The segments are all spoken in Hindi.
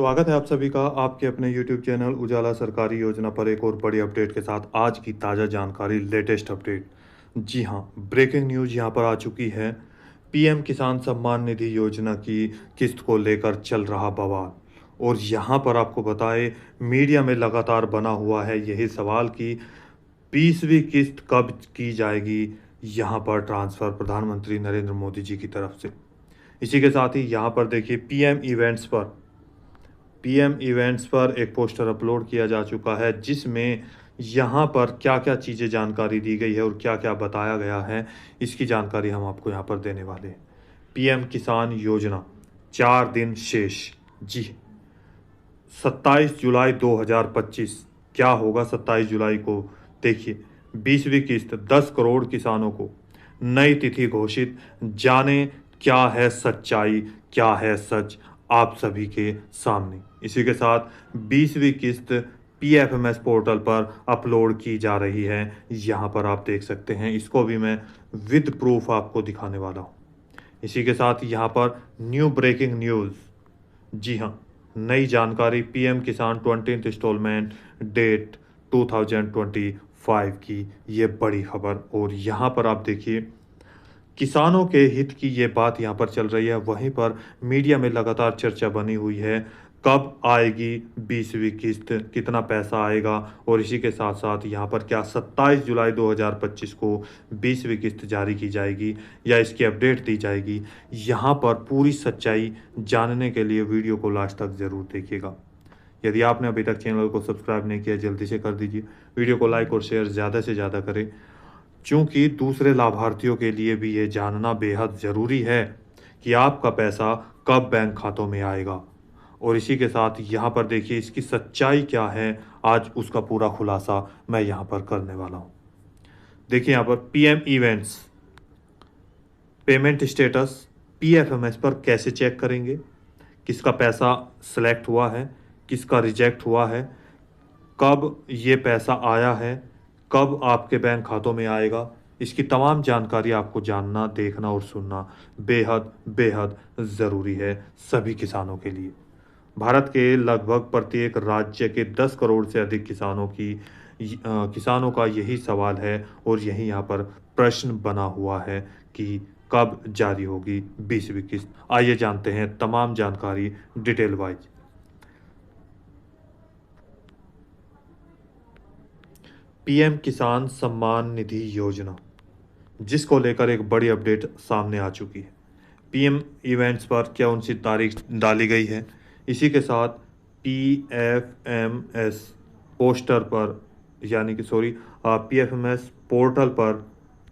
स्वागत है आप सभी का आपके अपने YouTube चैनल उजाला सरकारी योजना पर एक और बड़ी अपडेट के साथ। आज की ताज़ा जानकारी, लेटेस्ट अपडेट। जी हाँ, ब्रेकिंग न्यूज़ यहाँ पर आ चुकी है। पीएम किसान सम्मान निधि योजना की किस्त को लेकर चल रहा बवाल। और यहाँ पर आपको बताएं, मीडिया में लगातार बना हुआ है यही सवाल कि 20वीं किस्त कब की जाएगी यहाँ पर ट्रांसफ़र प्रधानमंत्री नरेंद्र मोदी जी की तरफ से। इसी के साथ ही यहाँ पर देखिए, पीएम इवेंट्स पर एक पोस्टर अपलोड किया जा चुका है, जिसमें यहाँ पर क्या-क्या चीज़ें जानकारी दी गई है और क्या-क्या बताया गया है, इसकी जानकारी हम आपको यहाँ पर देने वाले हैं। पीएम किसान योजना 4 दिन शेष। जी, 27 जुलाई 2025 क्या होगा 27 जुलाई को? देखिए, 20वीं किस्त 10 करोड़ किसानों को, नई तिथि घोषित। जाने क्या है सच्चाई, क्या है सच, आप सभी के सामने। इसी के साथ 20वीं किस्त पीएफएमएस पोर्टल पर अपलोड की जा रही है। यहाँ पर आप देख सकते हैं, इसको भी मैं विद प्रूफ आपको दिखाने वाला हूँ। इसी के साथ यहाँ पर न्यू ब्रेकिंग न्यूज़। जी हाँ, नई जानकारी, पीएम किसान 20th इंस्टॉलमेंट डेट 2025 की ये बड़ी खबर। और यहाँ पर आप देखिए, किसानों के हित की ये बात यहाँ पर चल रही है। वहीं पर मीडिया में लगातार चर्चा बनी हुई है, कब आएगी 20वीं किस्त, कितना पैसा आएगा। और इसी के साथ साथ यहाँ पर क्या 27 जुलाई 2025 को 20वीं किस्त जारी की जाएगी या इसकी अपडेट दी जाएगी। यहाँ पर पूरी सच्चाई जानने के लिए वीडियो को लास्ट तक ज़रूर देखिएगा। यदि आपने अभी तक चैनल को सब्सक्राइब नहीं किया, जल्दी से कर दीजिए। वीडियो को लाइक और शेयर ज़्यादा से ज़्यादा करें, क्योंकि दूसरे लाभार्थियों के लिए भी ये जानना बेहद ज़रूरी है कि आपका पैसा कब बैंक खातों में आएगा। और इसी के साथ यहाँ पर देखिए, इसकी सच्चाई क्या है, आज उसका पूरा खुलासा मैं यहाँ पर करने वाला हूँ। देखिए यहाँ पर PM events payment status PFMS पर कैसे चेक करेंगे, किसका पैसा सेलेक्ट हुआ है, किसका रिजेक्ट हुआ है, कब ये पैसा आया है, कब आपके बैंक खातों में आएगा, इसकी तमाम जानकारी आपको जानना, देखना और सुनना बेहद बेहद ज़रूरी है सभी किसानों के लिए। भारत के लगभग प्रत्येक राज्य के 10 करोड़ से अधिक किसानों का यही सवाल है और यही यहाँ पर प्रश्न बना हुआ है कि कब जारी होगी 20वीं किस्त। आइए जानते हैं तमाम जानकारी डिटेल वाइज। पीएम किसान सम्मान निधि योजना, जिसको लेकर एक बड़ी अपडेट सामने आ चुकी है। पीएम इवेंट्स पर क्या उनकी तारीख डाली गई है। इसी के साथ पीएफएमएस पोस्टर पर, यानी कि पीएफएमएस पोर्टल पर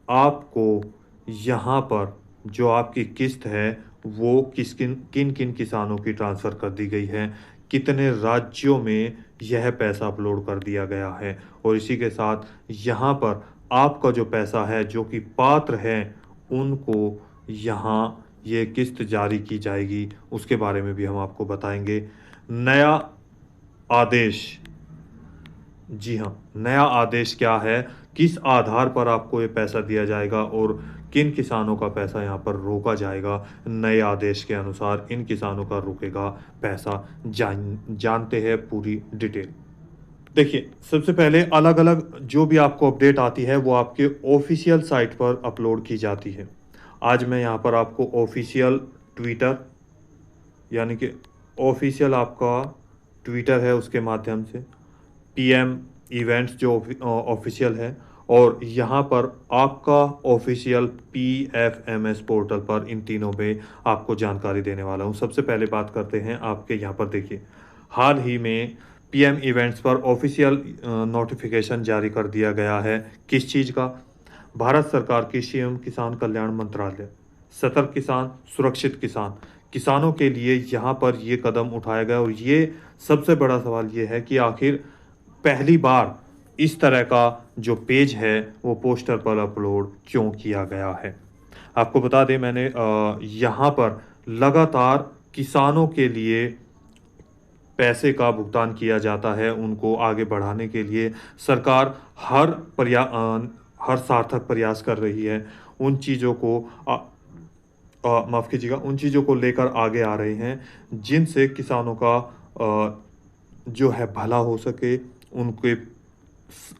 आपको यहाँ पर जो आपकी किस्त है वो किन किन किसानों की ट्रांसफ़र कर दी गई है, कितने राज्यों में यह पैसा अपलोड कर दिया गया है। और इसी के साथ यहाँ पर आपका जो पैसा है, जो कि पात्र हैं, उनको यहाँ ये किस्त जारी की जाएगी, उसके बारे में भी हम आपको बताएंगे। नया आदेश, जी हाँ, नया आदेश क्या है, किस आधार पर आपको ये पैसा दिया जाएगा और किन किसानों का पैसा यहाँ पर रोका जाएगा। नए आदेश के अनुसार इन किसानों का रुकेगा पैसा। जानते हैं पूरी डिटेल। देखिए, सबसे पहले अलग अलग जो भी आपको अपडेट आती है वो आपके ऑफिशियल साइट पर अपलोड की जाती है। आज मैं यहाँ पर आपको ऑफिशियल ट्विटर, यानी कि ऑफिशियल आपका ट्विटर है, उसके माध्यम से पीएम इवेंट्स जो ऑफिशियल है, और यहाँ पर आपका ऑफिशियल पीएफएमएस पोर्टल पर, इन तीनों में आपको जानकारी देने वाला हूँ। सबसे पहले बात करते हैं आपके यहाँ पर। देखिए, हाल ही में पीएम इवेंट्स पर ऑफिशियल नोटिफिकेशन जारी कर दिया गया है। किस चीज़ का? भारत सरकार की सीएम किसान कल्याण मंत्रालय, सतर्क किसान सुरक्षित किसान, किसानों के लिए यहाँ पर ये कदम उठाया गया। और ये सबसे बड़ा सवाल ये है कि आखिर पहली बार इस तरह का जो पेज है वो पोस्टर पर अपलोड क्यों किया गया है। आपको बता दें, मैंने यहाँ पर लगातार किसानों के लिए पैसे का भुगतान किया जाता है, उनको आगे बढ़ाने के लिए सरकार हर सार्थक प्रयास कर रही है। उन चीज़ों को माफ़ कीजिएगा, उन चीज़ों को लेकर आगे आ रहे हैं जिनसे किसानों का जो है भला हो सके, उनके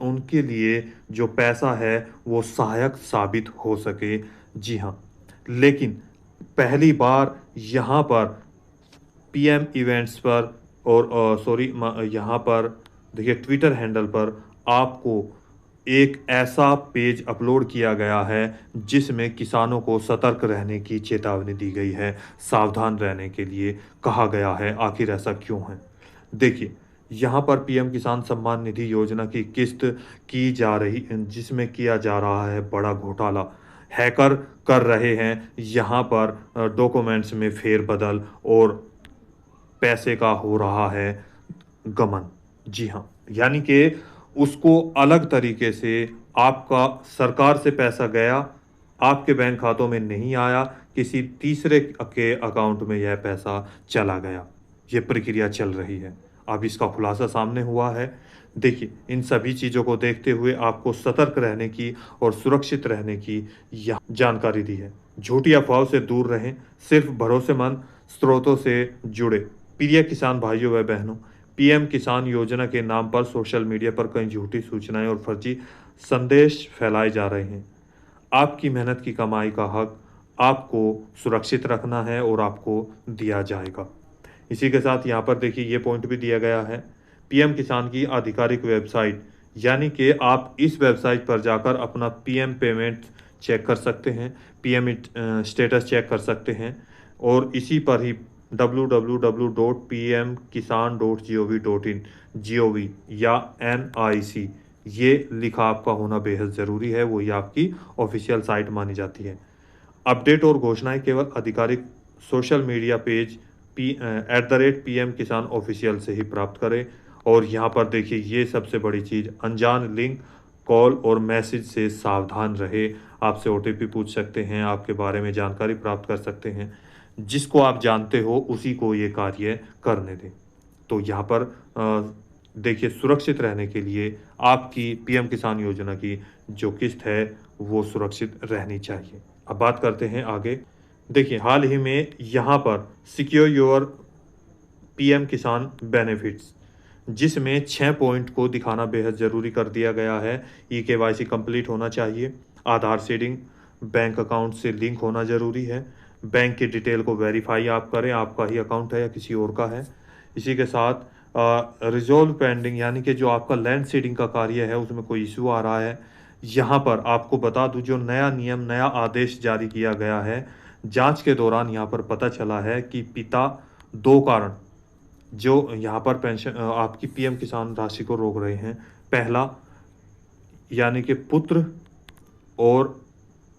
उनके लिए जो पैसा है वो सहायक साबित हो सके। जी हाँ, लेकिन पहली बार यहाँ पर पीएम इवेंट्स पर और यहाँ पर देखिए ट्विटर हैंडल पर आपको एक ऐसा पेज अपलोड किया गया है जिसमें किसानों को सतर्क रहने की चेतावनी दी गई है, सावधान रहने के लिए कहा गया है। आखिर ऐसा क्यों है? देखिए, यहाँ पर पीएम किसान सम्मान निधि योजना की किस्त की जा रही जिसमें किया जा रहा है बड़ा घोटाला। हैकर कर रहे हैं यहाँ पर डॉक्यूमेंट्स में फेरबदल और पैसे का हो रहा है गमन। जी हाँ, यानी कि उसको अलग तरीके से आपका सरकार से पैसा गया, आपके बैंक खातों में नहीं आया, किसी तीसरे के अकाउंट में यह पैसा चला गया। ये प्रक्रिया चल रही है। अब इसका खुलासा सामने हुआ है। देखिए, इन सभी चीज़ों को देखते हुए आपको सतर्क रहने की और सुरक्षित रहने की यह जानकारी दी है। झूठी अफवाहों से दूर रहें, सिर्फ भरोसेमंद स्रोतों से जुड़े। प्रिय किसान भाइयों व बहनों, पीएम किसान योजना के नाम पर सोशल मीडिया पर कई झूठी सूचनाएं और फर्जी संदेश फैलाए जा रहे हैं। आपकी मेहनत की कमाई का हक आपको सुरक्षित रखना है और आपको दिया जाएगा। इसी के साथ यहाँ पर देखिए ये पॉइंट भी दिया गया है, पीएम किसान की आधिकारिक वेबसाइट, यानी कि आप इस वेबसाइट पर जाकर अपना पीएम पेमेंट चेक कर सकते हैं, पीएम स्टेटस चेक कर सकते हैं और इसी पर ही www.pmkisan.gov.in या NIC ये लिखा आपका होना बेहद ज़रूरी है, वही आपकी ऑफिशियल साइट मानी जाती है। अपडेट और घोषणाएं केवल आधिकारिक सोशल मीडिया पेज @PM किसान ऑफिशियल से ही प्राप्त करें। और यहाँ पर देखिए ये सबसे बड़ी चीज़, अनजान लिंक, कॉल और मैसेज से सावधान रहे। आपसे OTP पूछ सकते हैं, आपके बारे में जानकारी प्राप्त कर सकते हैं। जिसको आप जानते हो उसी को ये कार्य करने दें। तो यहाँ पर देखिए सुरक्षित रहने के लिए आपकी पीएम किसान योजना की जो किस्त है वो सुरक्षित रहनी चाहिए। अब बात करते हैं आगे। देखिए, हाल ही में यहाँ पर सिक्योर योर पीएम किसान बेनिफिट्स, जिसमें 6 पॉइंट को दिखाना बेहद ज़रूरी कर दिया गया है। KYC कंप्लीट होना चाहिए, आधार सीडिंग बैंक अकाउंट से लिंक होना ज़रूरी है, बैंक की डिटेल को वेरीफाई आप करें, आपका ही अकाउंट है या किसी और का है। इसी के साथ रिजॉल्व पेंडिंग, यानी कि जो आपका लैंड सीडिंग का कार्य है उसमें कोई इशू आ रहा है। यहाँ पर आपको बता दूं, जो नया नियम, नया आदेश जारी किया गया है, जांच के दौरान यहाँ पर पता चला है कि पिता 2 कारण जो यहाँ पर पेंशन आपकी पीएम किसान राशि को रोक रहे हैं। पहला, यानी कि पुत्र और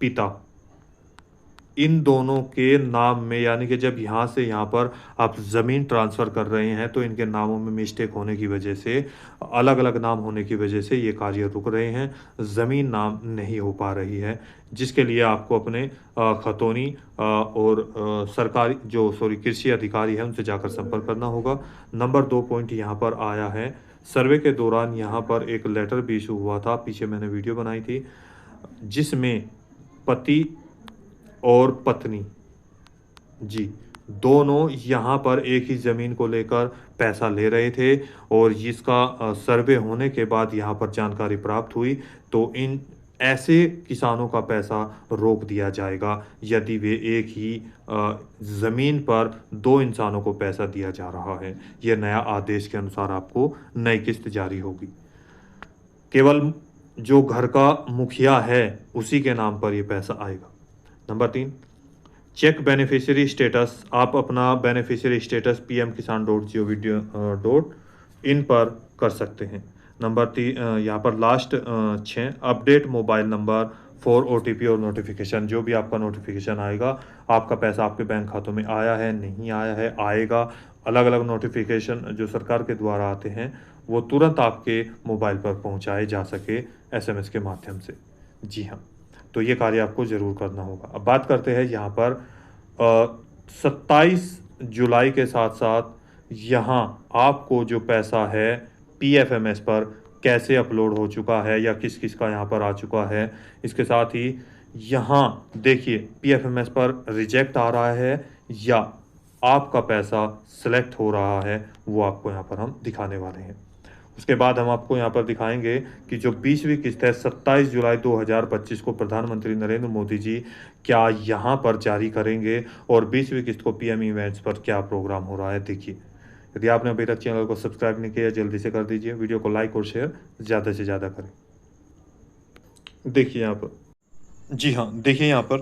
पिता, इन दोनों के नाम में, यानी कि जब यहाँ से यहाँ पर आप ज़मीन ट्रांसफ़र कर रहे हैं तो इनके नामों में मिस्टेक होने की वजह से, अलग अलग नाम होने की वजह से ये कार्य रुक रहे हैं, ज़मीन नाम नहीं हो पा रही है, जिसके लिए आपको अपने खतौनी और सरकारी कृषि अधिकारी हैं उनसे जाकर संपर्क करना होगा। नंबर 2 पॉइंट यहाँ पर आया है, सर्वे के दौरान यहाँ पर एक लेटर भी इशू हुआ था, पीछे मैंने वीडियो बनाई थी, जिसमें पति और पत्नी जी दोनों यहाँ पर एक ही ज़मीन को लेकर पैसा ले रहे थे और जिसका सर्वे होने के बाद यहाँ पर जानकारी प्राप्त हुई तो इन ऐसे किसानों का पैसा रोक दिया जाएगा यदि वे एक ही ज़मीन पर 2 इंसानों को पैसा दिया जा रहा है। यह नया आदेश के अनुसार आपको नई किस्त जारी होगी। केवल जो घर का मुखिया है उसी के नाम पर यह पैसा आएगा। Number 3, check beneficiary status. आप अपना बेनिफिशियरी स्टेटस pmkisan.gov.in पर कर सकते हैं। नंबर 3 यहाँ पर last 6, update mobile number for OTP और नोटिफिकेशन। जो भी आपका नोटिफिकेशन आएगा, आपका पैसा आपके बैंक खातों में आया है, नहीं आया है, आएगा, अलग अलग नोटिफिकेशन जो सरकार के द्वारा आते हैं वो तुरंत आपके मोबाइल पर पहुँचाए जा सके SMS के माध्यम से। जी हाँ, तो ये कार्य आपको ज़रूर करना होगा। अब बात करते हैं यहाँ पर 27 जुलाई के साथ साथ यहाँ आपको जो पैसा है PFMS पर कैसे अपलोड हो चुका है या किस किस का यहाँ पर आ चुका है। इसके साथ ही यहाँ देखिए PFMS पर रिजेक्ट आ रहा है या आपका पैसा सेलेक्ट हो रहा है वो आपको यहाँ पर हम दिखाने वाले हैं। उसके बाद हम आपको यहाँ पर दिखाएंगे कि जो 20वीं किस्त है 27 जुलाई 2025 को प्रधानमंत्री नरेंद्र मोदी जी क्या यहाँ पर जारी करेंगे और 20वीं किस्त को पीएम इवेंट्स पर क्या प्रोग्राम हो रहा है। देखिए, यदि आपने अभी तक चैनल को सब्सक्राइब नहीं किया जल्दी से कर दीजिए, वीडियो को लाइक और शेयर ज़्यादा से ज़्यादा करें। देखिए यहाँ पर, जी हाँ, देखिए यहाँ पर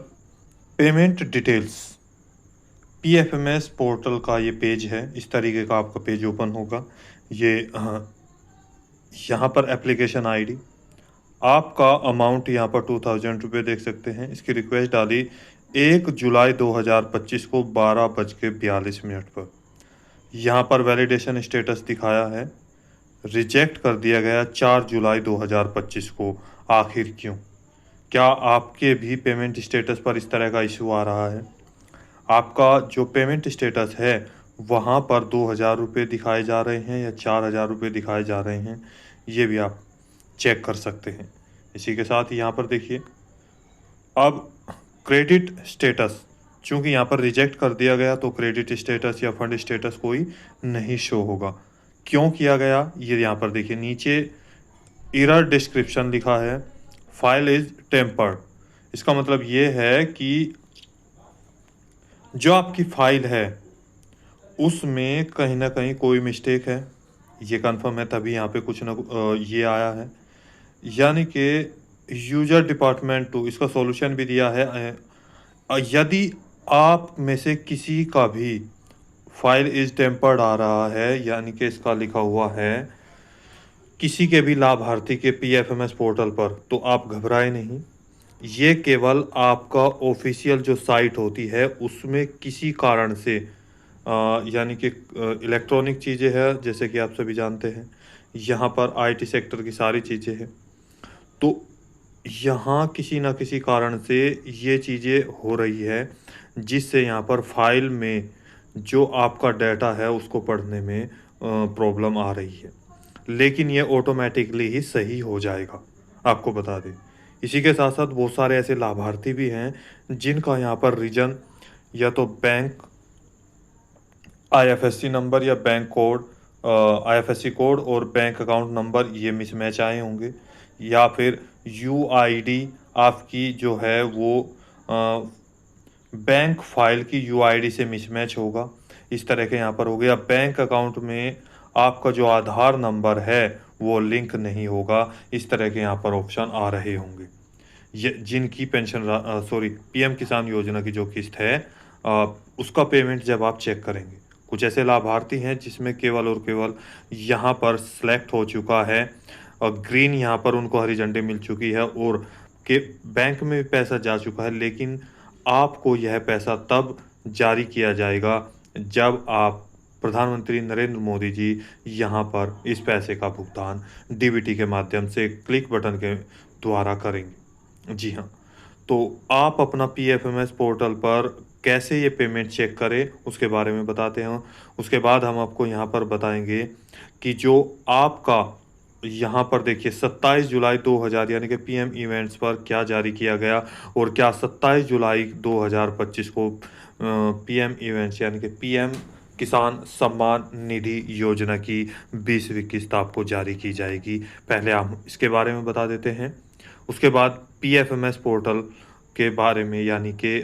पेमेंट डिटेल्स, पीएफएमएस पोर्टल का ये पेज है। इस तरीके का आपका पेज ओपन होगा। ये यहाँ पर एप्लीकेशन आईडी, आपका अमाउंट यहाँ पर 2000 रुपये देख सकते हैं। इसकी रिक्वेस्ट डाली 1 जुलाई 2025 को 12:42 पर। यहाँ पर वैलिडेशन स्टेटस दिखाया है, रिजेक्ट कर दिया गया 4 जुलाई 2025 को। आखिर क्यों? क्या आपके भी पेमेंट स्टेटस पर इस तरह का इशू आ रहा है? आपका जो पेमेंट स्टेटस है वहाँ पर 2000 रुपये दिखाए जा रहे हैं या 4000 रुपये दिखाए जा रहे हैं, ये भी आप चेक कर सकते हैं। इसी के साथ यहाँ पर देखिए, अब क्रेडिट स्टेटस, चूँकि यहाँ पर रिजेक्ट कर दिया गया तो क्रेडिट स्टेटस या फंड स्टेटस कोई नहीं शो होगा। क्यों किया गया ये यहाँ पर देखिए, नीचे एरर डिस्क्रिप्शन लिखा है, फाइल इज़ टेम्पर्ड। इसका मतलब ये है कि जो आपकी फाइल है उसमें कहीं ना कहीं कोई मिस्टेक है, ये कंफर्म है, तभी यहाँ पे कुछ ना ये आया है। यानी कि यूजर डिपार्टमेंट टू, इसका सॉल्यूशन भी दिया है। यदि आप में से किसी का भी फाइल इज टेम्पर्ड आ रहा है, यानी कि इसका लिखा हुआ है किसी के भी लाभार्थी के पीएफएमएस पोर्टल पर, तो आप घबराएं नहीं। ये केवल आपका ऑफिशियल जो साइट होती है उसमें किसी कारण से यानी कि इलेक्ट्रॉनिक चीज़ें हैं, जैसे कि आप सभी जानते हैं यहाँ पर आईटी सेक्टर की सारी चीज़ें हैं, तो यहाँ किसी ना किसी कारण से ये चीज़ें हो रही है जिससे यहाँ पर फाइल में जो आपका डाटा है उसको पढ़ने में प्रॉब्लम आ रही है। लेकिन ये ऑटोमेटिकली ही सही हो जाएगा, आपको बता दें। इसी के साथ साथ बहुत सारे ऐसे लाभार्थी भी हैं जिनका यहाँ पर रीजन या तो बैंक आईएफएससी नंबर या बैंक कोड, आईएफएससी कोड और बैंक अकाउंट नंबर ये मिसमैच आए होंगे, या फिर यूआईडी आपकी जो है वो बैंक फाइल की यूआईडी से मिसमैच होगा, इस तरह के यहाँ पर हो गया। बैंक अकाउंट में आपका जो आधार नंबर है वो लिंक नहीं होगा, इस तरह के यहाँ पर ऑप्शन आ रहे होंगे। ये जिनकी पेंशन सॉरी पीएम किसान योजना की जो किस्त है उसका पेमेंट जब आप चेक करेंगे, कुछ ऐसे लाभार्थी हैं जिसमें केवल और केवल यहाँ पर सेलेक्ट हो चुका है और ग्रीन, यहाँ पर उनको हरी झंडी मिल चुकी है और के बैंक में भी पैसा जा चुका है, लेकिन आपको यह पैसा तब जारी किया जाएगा जब आप प्रधानमंत्री नरेंद्र मोदी जी यहाँ पर इस पैसे का भुगतान डीबीटी के माध्यम से क्लिक बटन के द्वारा करेंगे। जी हाँ, तो आप अपना पीएफएमएस पोर्टल पर कैसे ये पेमेंट चेक करें उसके बारे में बताते हैं। उसके बाद हम आपको यहाँ पर बताएंगे कि जो आपका यहाँ पर देखिए 27 जुलाई 2000 यानी कि पीएम इवेंट्स पर क्या जारी किया गया और क्या 27 जुलाई 2025 को पीएम इवेंट्स यानी कि पीएम किसान सम्मान निधि योजना की 20वीं किस्त आपको जारी की जाएगी। पहले हम इसके बारे में बता देते हैं, उसके बाद पीएफएमएस पोर्टल के बारे में यानी कि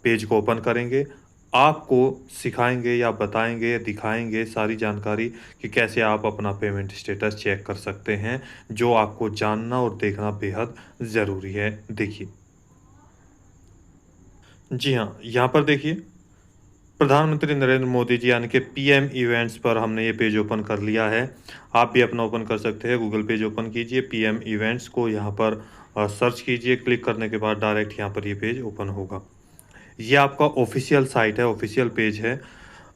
पेज को ओपन करेंगे, आपको सिखाएंगे या बताएंगे या दिखाएंगे सारी जानकारी कि कैसे आप अपना पेमेंट स्टेटस चेक कर सकते हैं, जो आपको जानना और देखना बेहद ज़रूरी है। देखिए, जी हाँ, यहाँ पर देखिए प्रधानमंत्री नरेंद्र मोदी जी यानी कि पीएम इवेंट्स पर हमने ये पेज ओपन कर लिया है। आप भी अपना ओपन कर सकते हैं, गूगल पेज ओपन कीजिए, पीएम इवेंट्स को यहाँ पर सर्च कीजिए, क्लिक करने के बाद डायरेक्ट यहाँ पर ये पेज ओपन होगा। ये आपका ऑफिशियल साइट है, ऑफिशियल पेज है।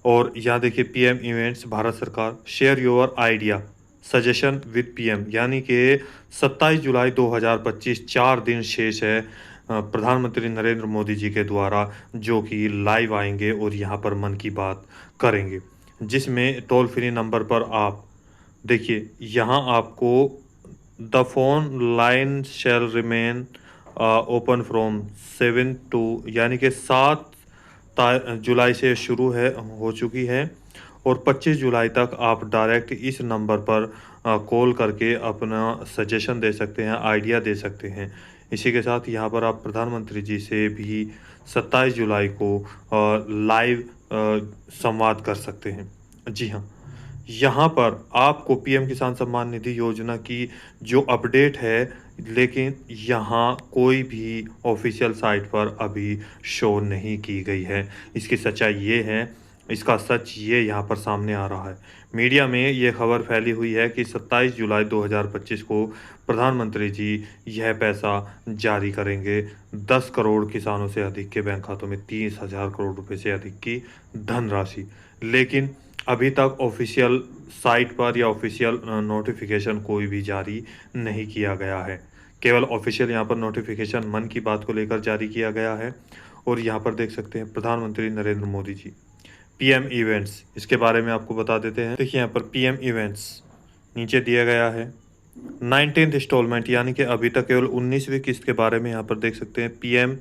और यहाँ देखिए पीएम इवेंट्स भारत सरकार share your idea suggestion with PM, यानी कि 27 जुलाई 2025 4 दिन शेष है प्रधानमंत्री नरेंद्र मोदी जी के द्वारा जो कि लाइव आएंगे और यहाँ पर मन की बात करेंगे, जिसमें टोल फ्री नंबर पर आप देखिए यहाँ आपको the phone line shall remain open from 7 to यानी कि 7 जुलाई से शुरू है हो चुकी है और 25 जुलाई तक आप डायरेक्ट इस नंबर पर कॉल करके अपना सजेशन दे सकते हैं, आइडिया दे सकते हैं। इसी के साथ यहाँ पर आप प्रधानमंत्री जी से भी 27 जुलाई को लाइव संवाद कर सकते हैं। जी हाँ, यहाँ पर आपको पीएम किसान सम्मान निधि योजना की जो अपडेट है, लेकिन यहाँ कोई भी ऑफिशियल साइट पर अभी शो नहीं की गई है। इसकी सच्चाई ये है, इसका सच ये यहाँ पर सामने आ रहा है। मीडिया में ये खबर फैली हुई है कि 27 जुलाई 2025 को प्रधानमंत्री जी यह पैसा जारी करेंगे। 10 करोड़ किसानों से अधिक के बैंक खातों में 30,000 करोड़ रुपए से अधिक की धनराशि। लेकिन अभी तक ऑफिशियल साइट पर या ऑफिशियल नोटिफिकेशन कोई भी जारी नहीं किया गया है। केवल ऑफिशियल यहाँ पर नोटिफिकेशन मन की बात को लेकर जारी किया गया है। और यहाँ पर देख सकते हैं प्रधानमंत्री नरेंद्र मोदी जी पीएम इवेंट्स, इसके बारे में आपको बता देते हैं। देखिए यहाँ पर पीएम इवेंट्स नीचे दिया गया है। 19th इंस्टॉलमेंट यानी कि अभी तक केवल 19वीं किस्त के बारे में यहाँ पर देख सकते हैं। PM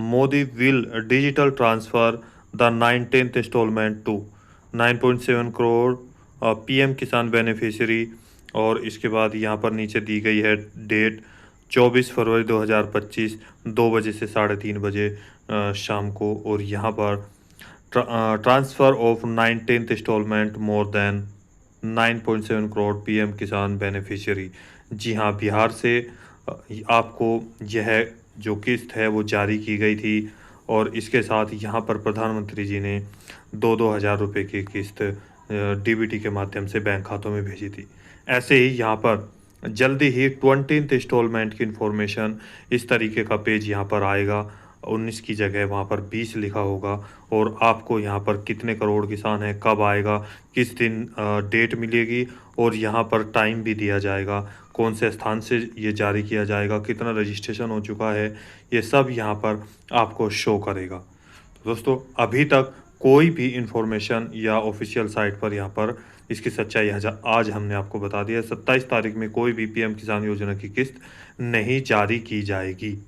Modi will digital transfer the 19th installment to 9.7 crore PM Kisan beneficiary. और इसके बाद यहाँ पर नीचे दी गई है डेट 24 फरवरी 2025 2 बजे से 3:30 बजे शाम को। और यहाँ पर transfer of 19th installment more than 9.7 crore PM Kisan beneficiary. जी हाँ, बिहार से आपको यह जो किस्त है वो जारी की गई थी और इसके साथ यहाँ पर प्रधानमंत्री जी ने 2-2 हज़ार रुपये की किस्त डीबीटी के माध्यम से बैंक खातों में भेजी थी। ऐसे ही यहाँ पर जल्दी ही 20th इंस्टॉलमेंट की इन्फॉर्मेशन इस तरीके का पेज यहाँ पर आएगा। 19 की जगह वहाँ पर 20 लिखा होगा और आपको यहाँ पर कितने करोड़ किसान हैं, कब आएगा, किस दिन डेट मिलेगी और यहाँ पर टाइम भी दिया जाएगा, कौन से स्थान से ये जारी किया जाएगा, कितना रजिस्ट्रेशन हो चुका है, ये सब यहाँ पर आपको शो करेगा। तो दोस्तों, अभी तक कोई भी इंफॉर्मेशन या ऑफिशियल साइट पर यहाँ पर इसकी सच्चाई आज हमने आपको बता दिया। 27 तारीख में कोई भी पीएम किसान योजना की किस्त नहीं जारी की जाएगी।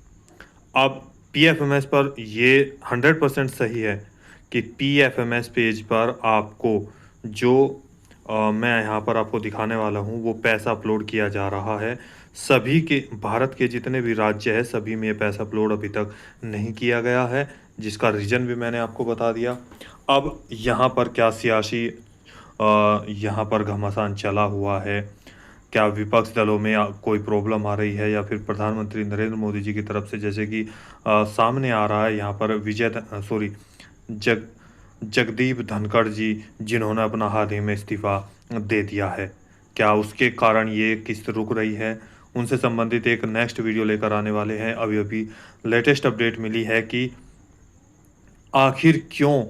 अब पीएफएमएस पर ये 100% सही है कि पीएफएमएस पेज पर आपको जो मैं यहाँ पर आपको दिखाने वाला हूँ वो पैसा अपलोड किया जा रहा है। सभी के भारत के जितने भी राज्य है सभी में ये पैसा अपलोड अभी तक नहीं किया गया है, जिसका रीज़न भी मैंने आपको बता दिया। अब यहाँ पर क्या सियासी यहाँ पर घमासान चला हुआ है, क्या विपक्ष दलों में कोई प्रॉब्लम आ रही है या फिर प्रधानमंत्री नरेंद्र मोदी जी की तरफ से, जैसे कि सामने आ रहा है यहाँ पर जगदीप धनखड़ जी जिन्होंने अपना हाल ही में इस्तीफ़ा दे दिया है, क्या उसके कारण ये किस्त रुक रही है, उनसे संबंधित एक नेक्स्ट वीडियो लेकर आने वाले हैं। अभी अभी लेटेस्ट अपडेट मिली है कि आखिर क्यों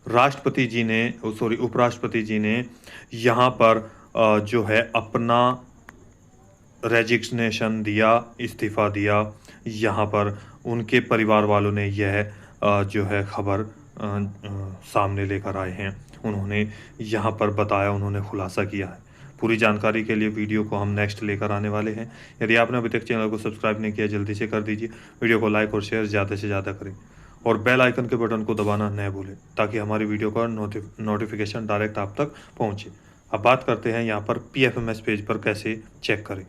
उपराष्ट्रपति जी ने यहाँ पर जो है अपना रेजिग्नेशन दिया, इस्तीफ़ा दिया। यहाँ पर उनके परिवार वालों ने यह जो है खबर सामने लेकर आए हैं। उन्होंने यहाँ पर बताया, उन्होंने खुलासा किया है। पूरी जानकारी के लिए वीडियो को हम नेक्स्ट लेकर आने वाले हैं। यदि आपने अभी तक चैनल को सब्सक्राइब नहीं किया जल्दी से कर दीजिए, वीडियो को लाइक और शेयर ज़्यादा से ज़्यादा करें और बेल आइकन के बटन को दबाना न भूलें ताकि हमारी वीडियो का नोटिफिकेशन डायरेक्ट आप तक पहुँचे। अब बात करते हैं यहाँ पर पीएफएमएस पेज पर कैसे चेक करें।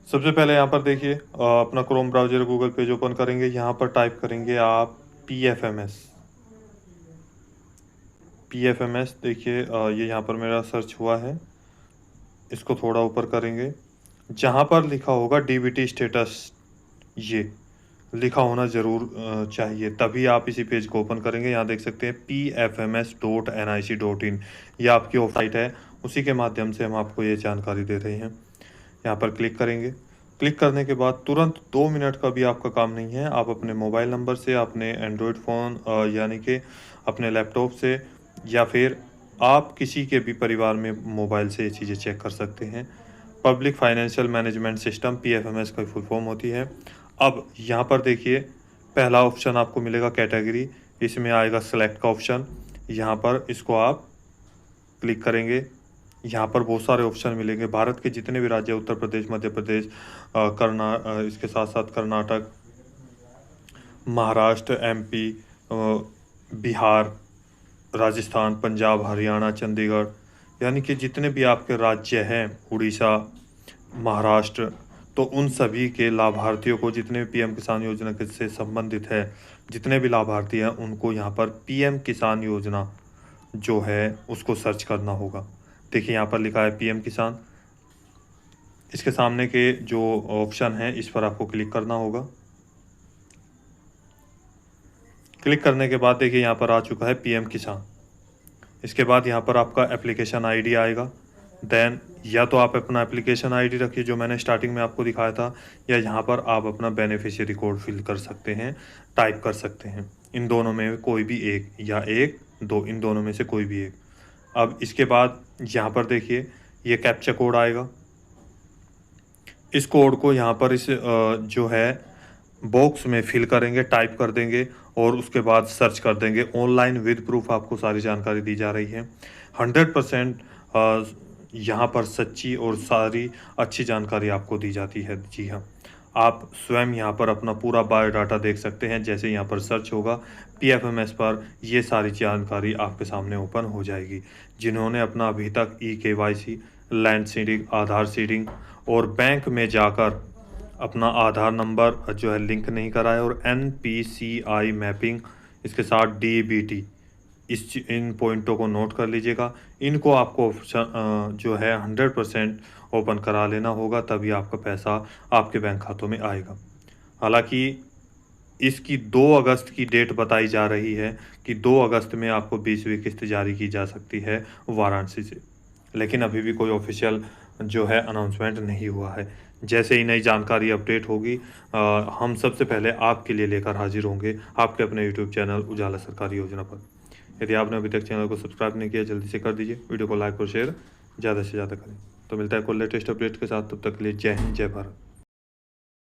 सबसे पहले यहाँ पर देखिए अपना Chrome browser Google page open करेंगे। यहाँ पर टाइप करेंगे आप पीएफएमएस। देखिए ये यहाँ पर मेरा सर्च हुआ है, इसको थोड़ा ऊपर करेंगे। जहाँ पर लिखा होगा डीबीटी स्टेटस, ये लिखा होना ज़रूर चाहिए, तभी आप इसी पेज को ओपन करेंगे। यहाँ देख सकते हैं pfms.nic.in, ये आपकी वेबसाइट है, उसी के माध्यम से हम आपको ये जानकारी दे रहे हैं। यहाँ पर क्लिक करेंगे। क्लिक करने के बाद तुरंत 2 मिनट का भी आपका काम नहीं है, आप अपने मोबाइल नंबर से, अपने एंड्रॉयड फ़ोन यानी कि अपने लैपटॉप से या फिर आप किसी के भी परिवार में मोबाइल से ये चीज़ें चेक कर सकते हैं। Public financial management system PFMS का फुल फॉर्म होती है। अब यहाँ पर देखिए पहला ऑप्शन आपको मिलेगा कैटेगरी, इसमें आएगा सेलेक्ट का ऑप्शन। यहाँ पर इसको आप क्लिक करेंगे। यहाँ पर बहुत सारे ऑप्शन मिलेंगे, भारत के जितने भी राज्य, उत्तर प्रदेश, मध्य प्रदेश, इसके साथ साथ कर्नाटक, महाराष्ट्र, एमपी, बिहार, राजस्थान, पंजाब, हरियाणा, चंडीगढ़, यानी कि जितने भी आपके राज्य हैं, उड़ीसा, महाराष्ट्र, तो उन सभी के लाभार्थियों को, जितने भी पीएम किसान योजना के से संबंधित है, जितने भी लाभार्थी हैं, उनको यहाँ पर पीएम किसान योजना जो है उसको सर्च करना होगा। देखिए यहाँ पर लिखा है पीएम किसान, इसके सामने के जो ऑप्शन है इस पर आपको क्लिक करना होगा। क्लिक करने के बाद देखिए यहाँ पर आ चुका है पीएम किसान। इसके बाद यहाँ पर आपका एप्लीकेशन आईडी आएगा। देन या तो आप अपना एप्लीकेशन आईडी रखिए जो मैंने स्टार्टिंग में आपको दिखाया था, या यहाँ पर आप अपना बेनिफिशियरी कोड फिल कर सकते हैं, टाइप कर सकते हैं। इन दोनों में कोई भी एक, या एक दो, इन दोनों में से कोई भी एक। अब इसके बाद यहाँ पर देखिए ये कैप्चा कोड आएगा। इस कोड को यहाँ पर इस जो है बॉक्स में फिल करेंगे, टाइप कर देंगे और उसके बाद सर्च कर देंगे। ऑनलाइन विद प्रूफ आपको सारी जानकारी दी जा रही है। 100% यहाँ पर सच्ची और सारी अच्छी जानकारी आपको दी जाती है। जी हाँ, आप स्वयं यहाँ पर अपना पूरा बायोडाटा देख सकते हैं। जैसे यहाँ पर सर्च होगा पीएफएमएस पर, ये सारी जानकारी आपके सामने ओपन हो जाएगी। जिन्होंने अपना अभी तक केवाईसी, लैंड सीडिंग, आधार सीडिंग और बैंक में जाकर अपना आधार नंबर जो है लिंक नहीं करा है, और एनपीसीआई मैपिंग, इसके साथ डीबीटी, इन पॉइंटों को नोट कर लीजिएगा। इनको आपको जो है 100% ओपन करा लेना होगा, तभी आपका पैसा आपके बैंक खातों में आएगा। हालांकि इसकी 2 अगस्त की डेट बताई जा रही है कि 2 अगस्त में आपको 20वीं किस्त जारी की जा सकती है वाराणसी से, लेकिन अभी भी कोई ऑफिशियल जो है अनाउंसमेंट नहीं हुआ है। जैसे ही नई जानकारी अपडेट होगी हम सबसे पहले आपके लिए लेकर हाजिर होंगे आपके अपने यूट्यूब चैनल उजाला सरकारी योजना पर। यदि आपने अभी तक चैनल को सब्सक्राइब नहीं किया, जल्दी से कर दीजिए। वीडियो को लाइक और शेयर ज़्यादा से ज़्यादा करें। तो मिलता है कोई लेटेस्ट अपडेट के साथ, तब तक के लिए जय हिंद, जय भारत।